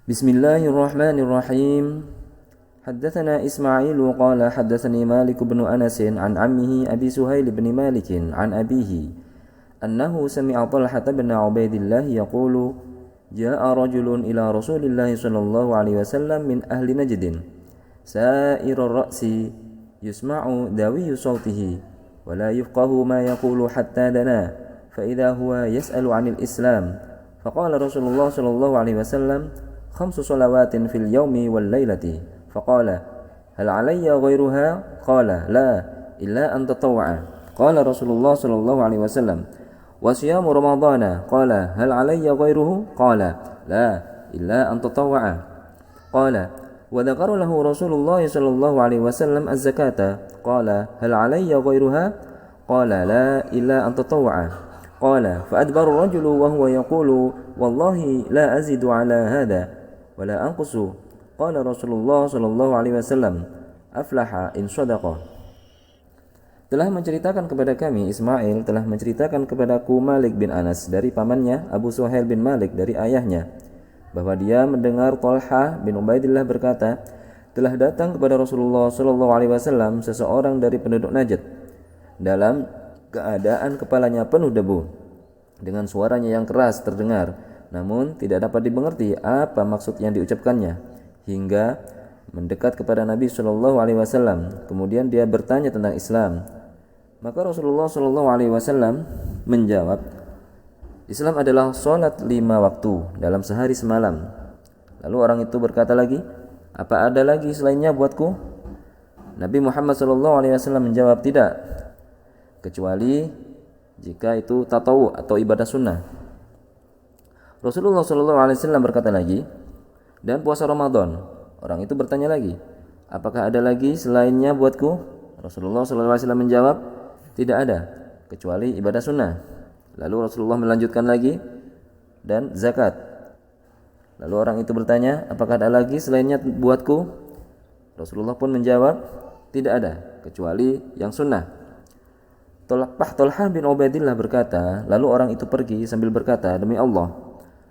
Bismillahirrahmanirrahim. Haddatsana Ismail qala haddatsani Malik bin Anas an ammihi Abi Suhail bin Malik an abihi annahu sami'a Talhah bin Ubaidillah yaqulu jaa'a rajulun ila Rasulillah sallallahu alaihi wasallam min ahli Najd sa'ir ar-ra'si yusma'u dawi sawtihi wa la yafqahu ma yaqulu hatta dana fa idha huwa yas'alu 'anil Islam faqala Rasulullah sallallahu alaihi wasallam khamsu salawatin fil yaumi wal lailati faqala hal alayya ghairuha qala la illa an tatawwa'a qala Rasulullah sallallahu alaihi wasallam wa siyamu ramadhana qala hal alayya ghairuhu qala la illa an tatawwa'a qala wa dzakara lahu Rasulullah sallallahu alaihi wasallam az-zakata qala hal alayya ghairuha qala la illa an tatawwa'a qala fa adbara ar-rajulu wa huwa yaqulu wallahi la azidu ala hadha wala anqusu qala Rasulullah sallallahu alaihi wasallam aflaha in sadaqa. Telah menceritakan kepada kami Ismail telah menceritakan kepadaku Malik bin Anas dari pamannya Abu Suhail bin Malik dari ayahnya bahwa dia mendengar Talhah bin Ubaidillah berkata telah datang kepada Rasulullah sallallahu alaihi wasallam seseorang dari penduduk Najd dalam keadaan kepalanya penuh debu dengan suaranya yang keras terdengar namun tidak dapat dimengerti apa maksud yang diucapkannya hingga mendekat kepada Nabi sallallahu alaihi wasallam. Kemudian dia bertanya tentang Islam. Maka Rasulullah sallallahu alaihi wasallam menjawab, Islam adalah salat 5 waktu dalam sehari semalam. Lalu orang itu berkata lagi, apa ada lagi selainnya buatku? Nabi Muhammad sallallahu alaihi wasallam menjawab, tidak, kecuali jika itu tatawu atau ibadah sunnah. Rasulullah sallallahu alaihi wasallam berkata lagi, dan puasa Ramadan. Orang itu bertanya lagi, apakah ada lagi selainnya buatku? Rasulullah sallallahu alaihi wasallam menjawab, tidak ada, kecuali ibadah sunnah. Lalu Rasulullah melanjutkan lagi, dan zakat. Lalu orang itu bertanya, apakah ada lagi selainnya buatku? Rasulullah pun menjawab, tidak ada, kecuali yang sunnah. Talhah bin Ubaidillah berkata, lalu orang itu pergi sambil berkata, demi Allah,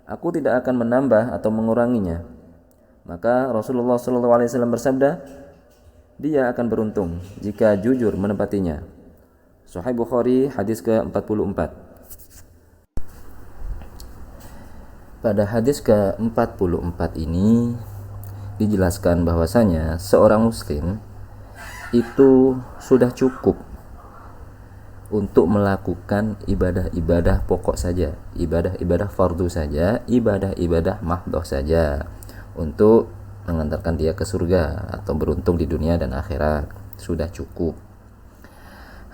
aku tidak akan menambah atau menguranginya. Maka Rasulullah SAW bersabda, dia akan beruntung jika jujur menepatinya. Sahih Bukhari hadis ke-44. Pada hadis ke-44 ini dijelaskan bahwasanya seorang muslim itu sudah cukup untuk melakukan ibadah-ibadah pokok saja, ibadah-ibadah fardu saja, ibadah-ibadah mahdhah saja untuk mengantarkan dia ke surga atau beruntung di dunia dan akhirat, sudah cukup.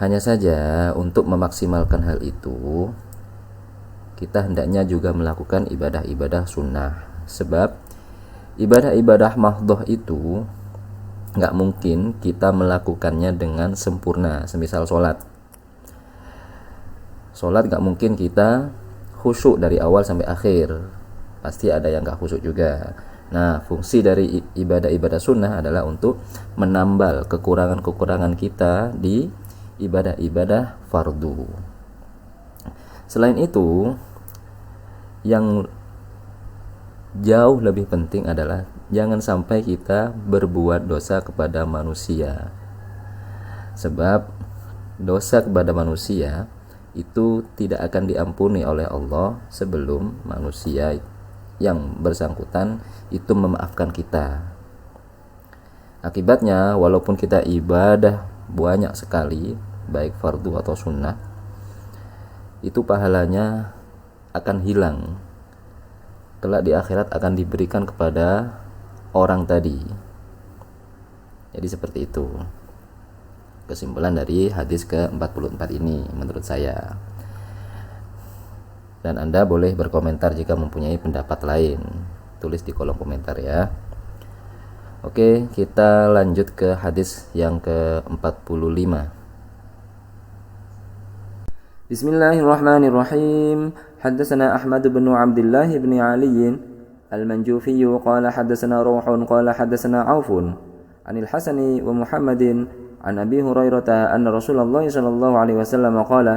Hanya saja untuk memaksimalkan hal itu kita hendaknya juga melakukan ibadah-ibadah sunnah, sebab ibadah-ibadah mahdhah itu nggak mungkin kita melakukannya dengan sempurna. Semisal Sholat gak mungkin kita khusyuk dari awal sampai akhir, pasti ada yang gak khusyuk juga. Nah, fungsi dari ibadah-ibadah sunnah adalah untuk menambal kekurangan-kekurangan kita di ibadah-ibadah fardu. Selain itu, yang jauh lebih penting adalah jangan sampai kita berbuat dosa kepada manusia, sebab dosa kepada manusia itu tidak akan diampuni oleh Allah sebelum manusia yang bersangkutan itu memaafkan kita. Akibatnya walaupun kita ibadah banyak sekali, baik fardu atau sunnah, itu pahalanya akan hilang. Kelak di akhirat akan diberikan kepada orang tadi. Jadi seperti itu kesimpulan dari hadis ke-44 ini menurut saya. Dan Anda boleh berkomentar jika mempunyai pendapat lain, tulis di kolom komentar ya. Oke, kita lanjut ke hadis yang ke-45. Bismillahirrahmanirrahim. Haddatsana Ahmad bin Abdullah bin Ali al-Manjufi qala haddatsana Ruhun qala haddatsana Aufun anil Hasani wa Muhammadin an Abi Hurairah anna Rasulullah sallallahu alaihi wasallam qala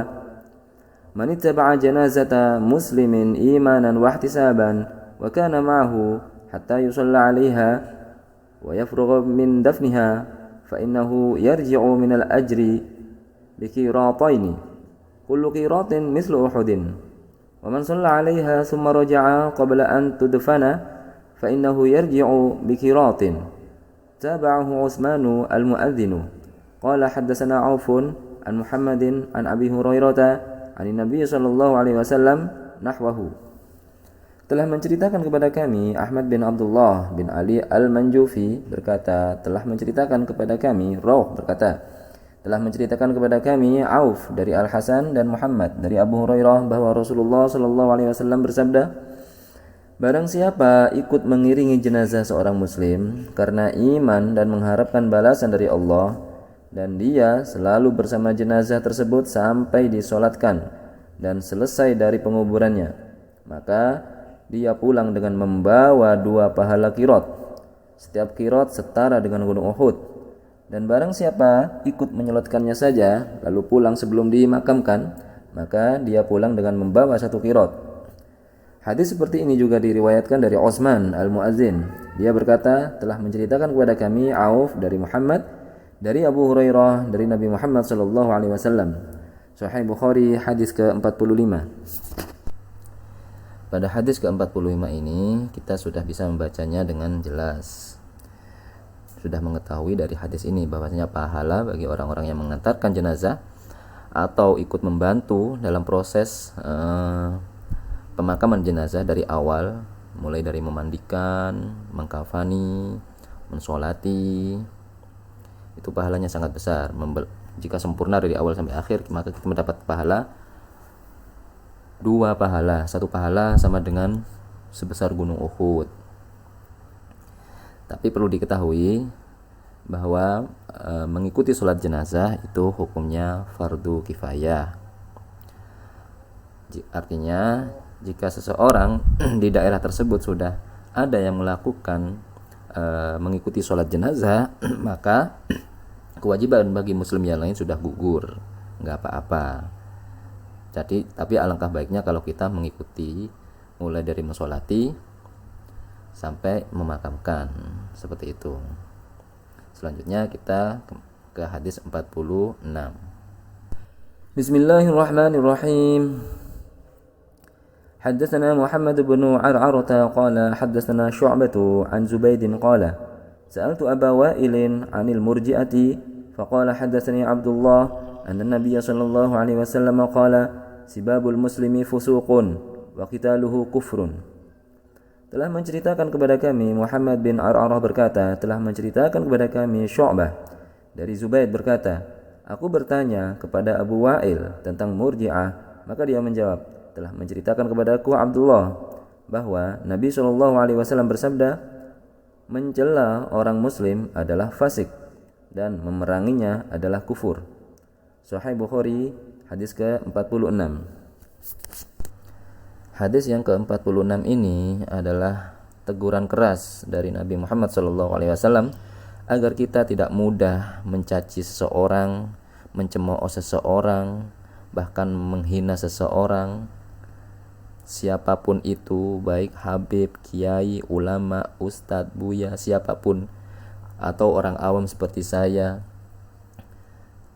man ittaba'a janazata muslimin imanan wa ihtisaban wa kana ma'ahu حتى يصلى عليها ويفرغ من دفنها فإنه يرجع من الأجر بقيراطين كل قيراط مثل أحد ومن صلى عليها ثم رجع قبل أن تدفن فإنه يرجع بقيراط تابعه عثمان المؤذن قال حدثنا عوف عن محمد عن أبي هريرة عن النبي صلى الله عليه وسلم نحوه. Telah menceritakan kepada kami Ahmad bin Abdullah bin Ali al-Manjufi berkata, telah menceritakan kepada kami Rawh berkata, telah menceritakan kepada kami Auf dari Al-Hasan dan Muhammad dari Abu Hurairah bahwa Rasulullah sallallahu alaihi wasallam bersabda, barang siapa ikut mengiringi jenazah seorang muslim karena iman dan mengharapkan balasan dari Allah, dan dia selalu bersama jenazah tersebut sampai disolatkan dan selesai dari penguburannya, maka dia pulang dengan membawa 2 pahala qirot. Setiap qirot setara dengan gunung Uhud. Dan barang siapa ikut menyolatkannya saja lalu pulang sebelum dimakamkan, maka dia pulang dengan membawa 1 qirot. Hadis seperti ini juga diriwayatkan dari Utsman al-Muazzin. Dia berkata, telah menceritakan kepada kami Auf dari Muhammad dari Abu Hurairah dari Nabi Muhammad sallallahu alaihi wasallam. Sahih Bukhari hadis ke-45. Pada hadis ke-45 ini kita sudah bisa membacanya dengan jelas. Sudah mengetahui dari hadis ini bahwasanya pahala bagi orang-orang yang mengantarkan jenazah atau ikut membantu dalam proses pemakaman jenazah dari awal, mulai dari memandikan, mengkafani, mensolati, itu pahalanya sangat besar. Jika sempurna dari awal sampai akhir, maka kita mendapat pahala 2 pahala. 1 pahala sama dengan sebesar gunung Uhud. Tapi perlu diketahui bahwa mengikuti sholat jenazah itu hukumnya fardu kifayah. Artinya jika seseorang di daerah tersebut sudah ada yang melakukan mengikuti sholat jenazah, maka kewajiban bagi muslim yang lain sudah gugur, nggak apa-apa. Tapi alangkah baiknya kalau kita mengikuti mulai dari mensolati sampai memakamkan, seperti itu. Selanjutnya kita ke hadis 46. Bismillahirrahmanirrahim. Haddatsana Muhammad bin Ar'arata qala haddatsana Syu'bah an Zubayd qala sa'altu Aba Wa'il 'anil murji'ati faqala haddatsani Abdullah anna an-nabiy sallallahu alaihi wasallam qala sibabul muslimi fusuqun wa qitaluhu kufrun. Telah menceritakan kepada kami Muhammad bin Ar'arah berkata, telah menceritakan kepada kami Syu'bah dari Zubayd berkata, aku bertanya kepada Abu Wa'il tentang Murji'ah, maka dia menjawab, telah menceritakan kepadaku Abdullah bahwa Nabi SAW bersabda, mencela orang muslim adalah fasik dan memeranginya adalah kufur. Sahih Bukhari hadis ke-46. Hadis yang ke-46 ini adalah teguran keras dari Nabi Muhammad SAW agar kita tidak mudah mencaci seseorang, mencemooh seseorang, bahkan menghina seseorang, siapapun itu, baik habib, kiai, ulama, ustadz, buya, siapapun, atau orang awam seperti saya.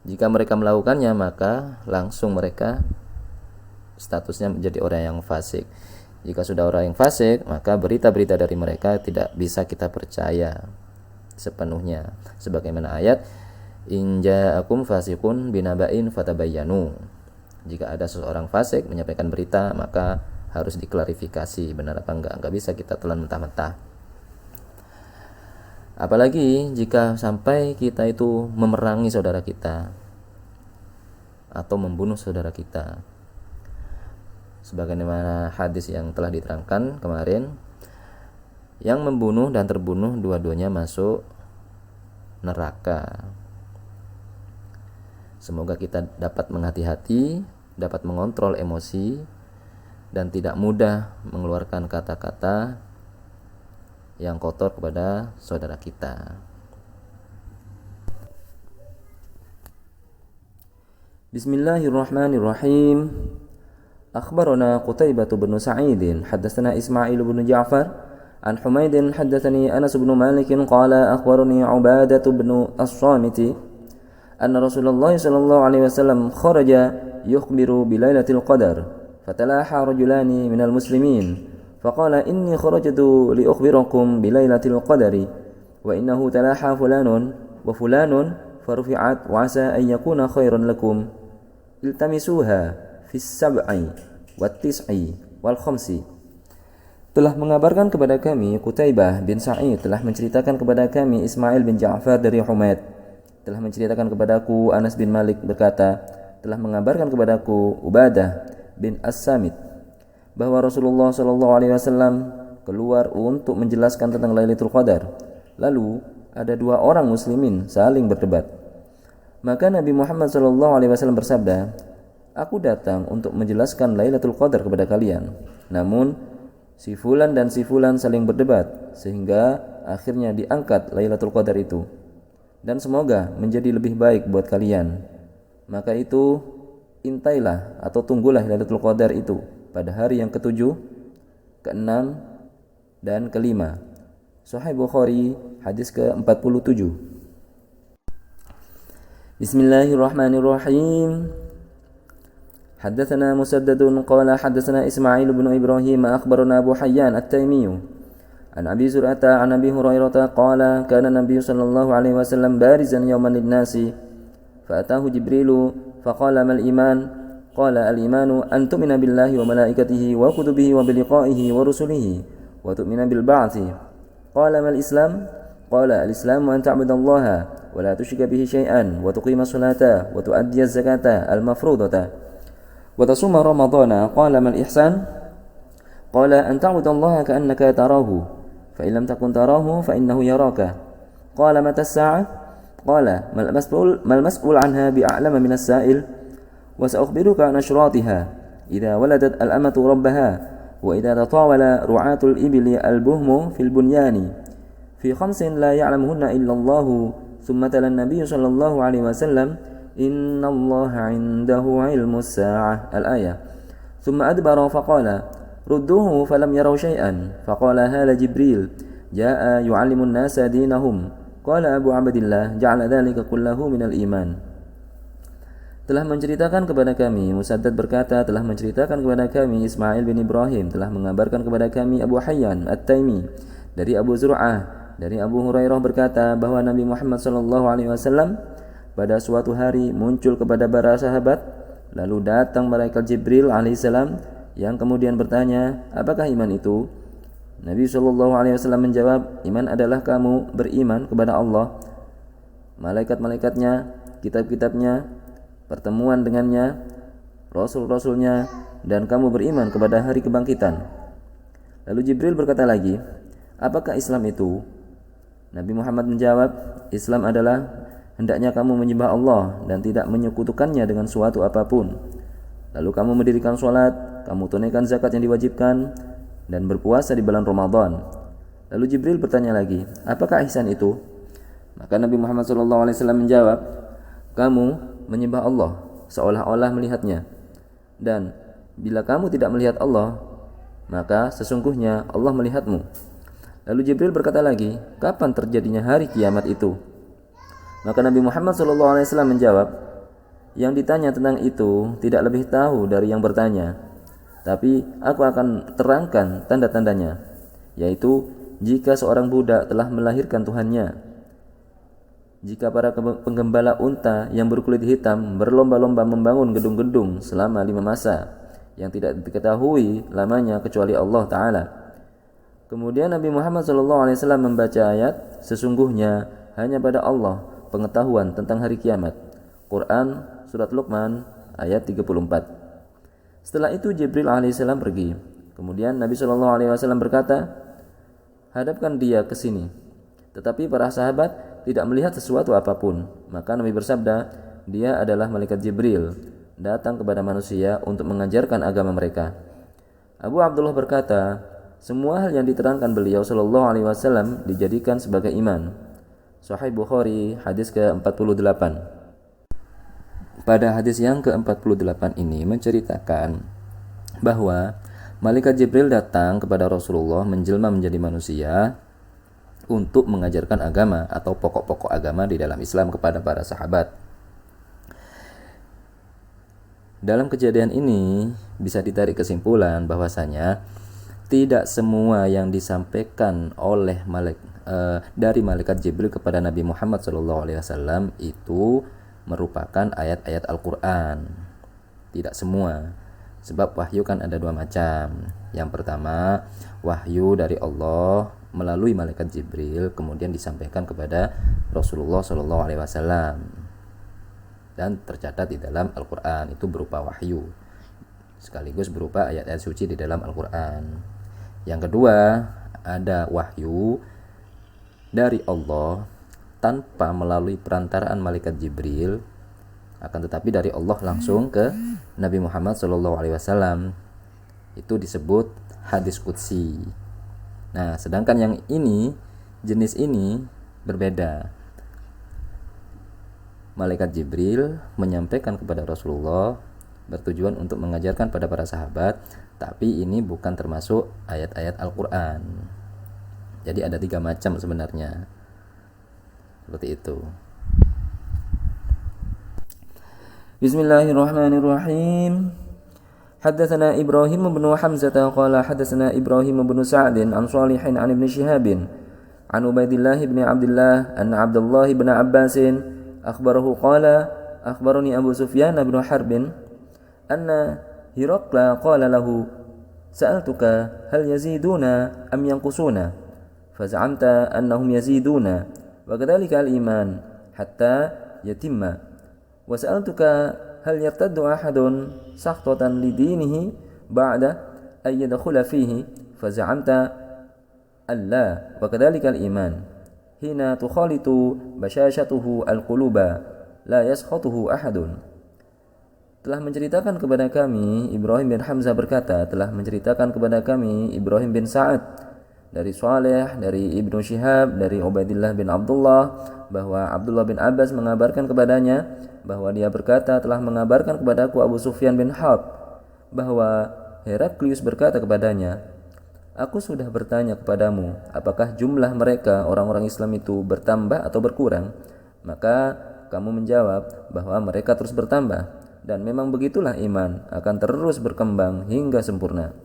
Jika mereka melakukannya, maka langsung mereka statusnya menjadi orang yang fasik. Jika sudah orang yang fasik, maka berita-berita dari mereka tidak bisa kita percaya sepenuhnya. Sebagaimana ayat, in ja'akum fasiqun binaba'in fatabayyanu. Jika ada seseorang fasik menyampaikan berita, maka harus diklarifikasi benar apa enggak. Enggak bisa kita telan mentah-mentah. Apalagi jika sampai kita itu memerangi saudara kita atau membunuh saudara kita. Sebagaimana hadis yang telah diterangkan kemarin, yang membunuh dan terbunuh dua-duanya masuk neraka. Semoga kita dapat menghati-hati, dapat mengontrol emosi, dan tidak mudah mengeluarkan kata-kata yang kotor kepada saudara kita. Bismillahirrahmanirrahim. Akhbarana Qutaibah bin Sa'id, haddatsana Ismail bin Ja'far عن حميد حدثني أنس بن مالك قال أخبرني عبادة بن الصامت أن رسول الله صلى الله عليه وسلم خرج يخبر بليلة القدر فتلاحى رجلان من المسلمين فقال إني خرجت لأخبركم بليلة القدر وإنه تلاحى فلان وفلان فرفعت وعسى أن يكون خيرا لكم التمسوها في السبع والتسع والخمس. Telah mengabarkan kepada kami Qutaibah bin Sa'id, telah menceritakan kepada kami Ismail bin Ja'far dari Humaid, telah menceritakan kepadaku Anas bin Malik berkata, telah mengabarkan kepadaku Ubadah bin As-Samit bahwa Rasulullah SAW keluar untuk menjelaskan tentang Lailatul Qadar. Lalu ada dua orang muslimin saling berdebat. Maka Nabi Muhammad SAW bersabda, aku datang untuk menjelaskan Lailatul Qadar kepada kalian. Namun si fulan dan si fulan saling berdebat sehingga akhirnya diangkat Lailatul Qadar itu. Dan semoga menjadi lebih baik buat kalian. Maka itu intailah atau tunggulah Lailatul Qadar itu pada hari yang ke-7, ke-6 dan ke-5. Sahih Bukhari hadis ke-47. Bismillahirrahmanirrahim. حدثنا مسدد قال حدثنا إسماعيل بن إبراهيم أخبرنا أبو حيان التيمي عن أبي زرعة عن أبي هريرة قال كان النبي صلى الله عليه وسلم بارزا يوما للناس فأتاه جبريل فقال ما الإيمان قال الإيمان أن تؤمن بالله وملائكته وكتبه وبلقائه ورسله وتؤمن بالبعث قال ما الإسلام قال الإسلام أن تعبد الله ولا تشرك به شيئا وتقيم الصلاة وتؤدي الزكاة المفروضة وتصوم رمضان قال ما الإحسان قال أن تعبد الله كأنك تراه فإن لم تكن تراه فإنه يراك قال متى الساعة قال ما المسؤول عنها بأعلم من السائل وسأخبرك عن أشراطها إذا ولدت الأمة ربها وإذا تطاول رعاة الإبل البهم في البنيان في 5 لا يعلمهن إلا الله ثم تلا النبي صلى الله عليه وسلم إن الله عنده علم الساعة الآية ثم أدبر فقال ردوه فلم يروا شيئا فقال هذا جبريل جاء يعلم الناس دينهم قال أبو عبد الله جعل ذلك كله من الإيمان. Telah menceritakan kepada kami, Musaddad berkata, telah menceritakan kepada kami Ismail bin Ibrahim, telah mengabarkan kepada kami Abu Hayyan At-Taimi dari Abu Zur'ah dari Abu Hurairah berkata bahwa Nabi Muhammad SAW pada suatu hari muncul kepada para sahabat, lalu datang malaikat Jibril alaihissalam yang kemudian bertanya, apakah iman itu? Nabi SAW menjawab, iman adalah kamu beriman kepada Allah, malaikat-malaikatnya, kitab-kitabnya, pertemuan dengannya, rasul-rasulnya, dan kamu beriman kepada hari kebangkitan. Lalu Jibril berkata lagi, apakah Islam itu? Nabi Muhammad menjawab, Islam adalah hendaknya kamu menyembah Allah dan tidak menyekutukannya dengan suatu apapun. Lalu kamu mendirikan sholat, kamu tunaikan zakat yang diwajibkan, dan berpuasa di bulan Ramadan. Lalu Jibril bertanya lagi, apakah ihsan itu? Maka Nabi Muhammad SAW menjawab, kamu menyembah Allah seolah-olah melihatnya. Dan bila kamu tidak melihat Allah, maka sesungguhnya Allah melihatmu. Lalu Jibril berkata lagi, kapan terjadinya hari kiamat itu? Maka Nabi Muhammad SAW menjawab, yang ditanya tentang itu tidak lebih tahu dari yang bertanya, tapi aku akan terangkan tanda-tandanya, yaitu jika seorang budak telah melahirkan Tuhannya, jika para penggembala unta yang berkulit hitam berlomba-lomba membangun gedung-gedung selama 5 masa yang tidak diketahui lamanya kecuali Allah Ta'ala. Kemudian Nabi Muhammad SAW membaca ayat, sesungguhnya hanya pada Allah pengetahuan tentang hari kiamat. Quran surat Luqman ayat 34. Setelah itu Jibril alaihissalam pergi. Kemudian Nabi SAW berkata, hadapkan dia ke sini. Tetapi para sahabat tidak melihat sesuatu apapun. Maka Nabi bersabda, dia adalah malaikat Jibril, datang kepada manusia untuk mengajarkan agama mereka. Abu Abdullah berkata, semua hal yang diterangkan beliau SAW dijadikan sebagai iman. Sahih Bukhari hadis ke-48. Pada hadis yang ke-48 ini menceritakan bahwa Malaikat Jibril datang kepada Rasulullah menjelma menjadi manusia untuk mengajarkan agama atau pokok-pokok agama di dalam Islam kepada para sahabat. Dalam kejadian ini bisa ditarik kesimpulan bahwasanya tidak semua yang disampaikan oleh dari malaikat Jibril kepada Nabi Muhammad SAW itu merupakan ayat-ayat Al-Quran. Tidak semua, sebab wahyu kan ada dua macam. Yang pertama, wahyu dari Allah melalui malaikat Jibril kemudian disampaikan kepada Rasulullah SAW dan tercatat di dalam Al-Quran, itu berupa wahyu sekaligus berupa ayat-ayat suci di dalam Al-Quran. Yang kedua, ada wahyu dari Allah tanpa melalui perantaraan malaikat Jibril, akan tetapi dari Allah langsung ke Nabi Muhammad SAW. Itu disebut hadis qudsi. Nah, sedangkan yang ini, jenis ini berbeda. Malaikat Jibril menyampaikan kepada Rasulullah bertujuan untuk mengajarkan pada para sahabat, tapi ini bukan termasuk ayat-ayat Al-Quran. Jadi ada 3 macam sebenarnya. Seperti itu. Bismillahirrahmanirrahim. Haddatsana Ibrahim bin Hamzah qala haddatsana Ibrahim bin Sa'd an Shalihin an Ibn Shihab an Ubaidillah bin Abdullah an Abdullah bin Abbas akhbarahu qala akhbarani Abu Sufyan bin Harb anna Hiraqla qala lahu sa'altuka hal yaziduna am yanqusuna faz'amta annahum yaziduna wa kadzalika al-iman hatta yatimma wa sa'altuka hal yartaddu ahadun sakhtatan li dinihi ba'da ay yadkhula fihi faz'amta alla wa kadzalika al-iman hina tukhalitu basyashatuhu al-quluba la yaskhatuhu ahadun. Telah menceritakan kepada kami, Ibrahim bin Hamzah berkata, telah menceritakan kepada kami Ibrahim bin Sa'ad dari Saleh, dari Ibnu Syihab, dari Ubaidillah bin Abdullah, bahwa Abdullah bin Abbas mengabarkan kepadanya bahwa dia berkata, telah mengabarkan kepadaku Abu Sufyan bin Harb bahwa Heraklius berkata kepadanya, aku sudah bertanya kepadamu, apakah jumlah mereka orang-orang Islam itu bertambah atau berkurang? Maka kamu menjawab bahwa mereka terus bertambah. Dan memang begitulah iman, akan terus berkembang hingga sempurna.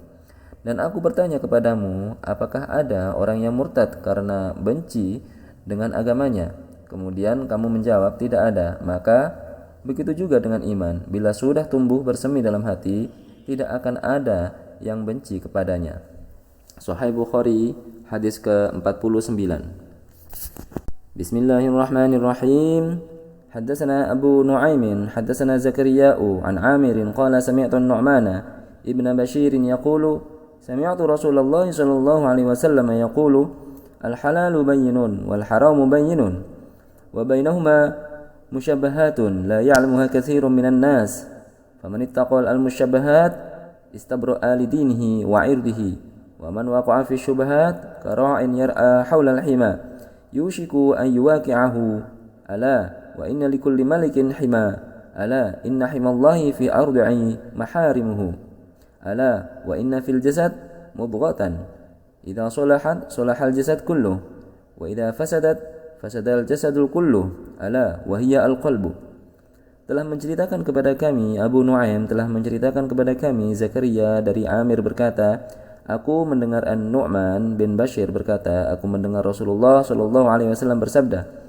Dan aku bertanya kepadamu, apakah ada orang yang murtad karena benci dengan agamanya? Kemudian kamu menjawab tidak ada. Maka begitu juga dengan iman, bila sudah tumbuh bersemi dalam hati, tidak akan ada yang benci kepadanya. Sahih Bukhari hadis ke-49. Bismillahirrahmanirrahim. حدثنا أبو نعيم حدثنا زكرياء عن عامر قال سمعت النعمان ابن بشير يقول سمعت رسول الله صلى الله عليه وسلم يقول الحلال بين والحرام بين وبينهما مشبهات لا يعلمها كثير من الناس فمن اتقى المشبهات استبرأ لدينه وعرضه ومن وقع في الشبهات كراع يرأى حول الحمى يوشك أن يواقعه ألا وإن لكل ملك حمى ألا إن حمى الله في أرضع محارمه ألا وإن في الجسد مضغة إذا صلحت صلح الجسد كله وإذا فسدت فسد الجسد كله ألا وهي القلب. Telah menceritakan kepada kami, Abu Nu'aim telah menceritakan kepada kami, Zakaria dari Amir berkata, aku mendengar An-Nu'man bin Bashir berkata, aku mendengar Rasulullah SAW bersabda,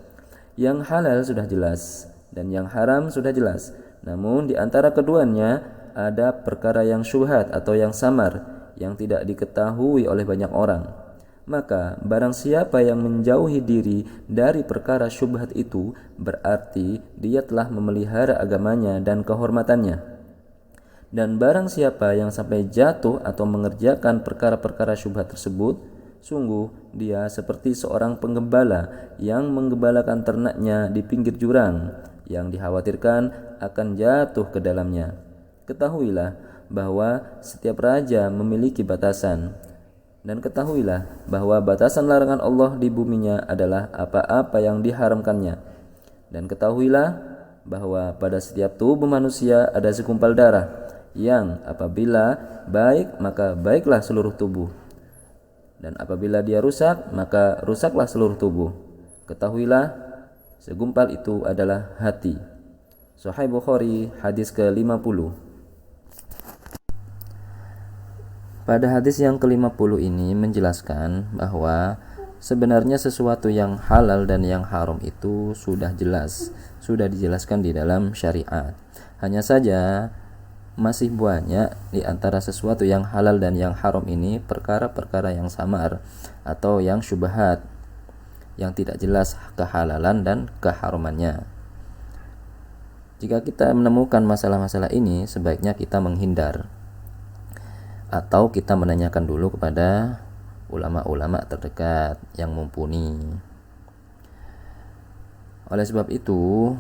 yang halal sudah jelas dan yang haram sudah jelas. Namun di antara keduanya ada perkara yang syubhat atau yang samar yang tidak diketahui oleh banyak orang. Maka barang siapa yang menjauhi diri dari perkara syubhat itu, berarti dia telah memelihara agamanya dan kehormatannya. Dan barang siapa yang sampai jatuh atau mengerjakan perkara-perkara syubhat tersebut, sungguh dia seperti seorang penggembala yang menggembalakan ternaknya di pinggir jurang yang dikhawatirkan akan jatuh ke dalamnya. Ketahuilah bahwa setiap raja memiliki batasan, dan ketahuilah bahwa batasan larangan Allah di buminya adalah apa-apa yang diharamkannya. Dan ketahuilah bahwa pada setiap tubuh manusia ada segumpal darah yang apabila baik maka baiklah seluruh tubuh, dan apabila dia rusak maka rusaklah seluruh tubuh. Ketahuilah segumpal itu adalah hati. Sahih Bukhari hadis ke-50. Pada hadis yang ke-50 ini menjelaskan bahwa sebenarnya sesuatu yang halal dan yang haram itu sudah jelas, sudah dijelaskan di dalam syariat. Hanya saja masih banyak di antara sesuatu yang halal dan yang haram ini perkara-perkara yang samar atau yang syubhat, yang tidak jelas kehalalan dan keharamannya. Jika kita menemukan masalah-masalah ini, sebaiknya kita menghindar atau kita menanyakan dulu kepada ulama-ulama terdekat yang mumpuni. Oleh sebab itu,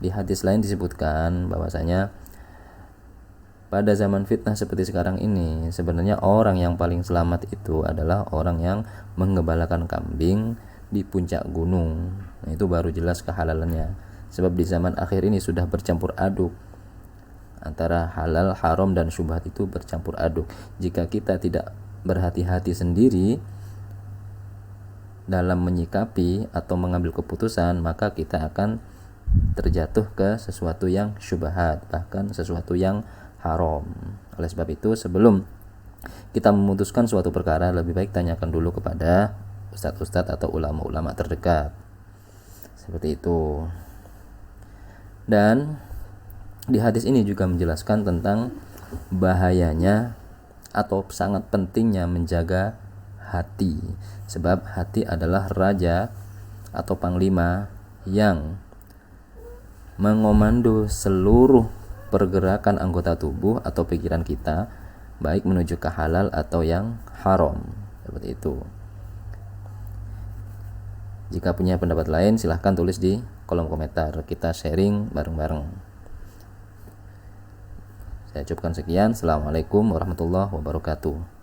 di hadis lain disebutkan bahwasanya pada zaman fitnah seperti sekarang ini, sebenarnya orang yang paling selamat itu adalah orang yang menggembalakan kambing di puncak gunung. Nah, itu baru jelas kehalalannya. Sebab di zaman akhir ini sudah bercampur aduk antara halal, haram, dan syubhat itu bercampur aduk. Jika kita tidak berhati-hati sendiri dalam menyikapi atau mengambil keputusan, maka kita akan terjatuh ke sesuatu yang syubhat, bahkan sesuatu yang haram. Oleh sebab itu, sebelum kita memutuskan suatu perkara, lebih baik tanyakan dulu kepada ustadz-ustadz atau ulama-ulama terdekat. Seperti itu. Dan di hadis ini juga menjelaskan tentang bahayanya atau sangat pentingnya menjaga hati. Sebab hati adalah raja atau panglima yang mengomando seluruh pergerakan anggota tubuh atau pikiran kita, baik menuju ke halal atau yang haram. Seperti itu. Jika punya pendapat lain, silahkan tulis di kolom komentar. Kita sharing bareng-bareng. Saya ucapkan sekian. Assalamualaikum warahmatullahi wabarakatuh.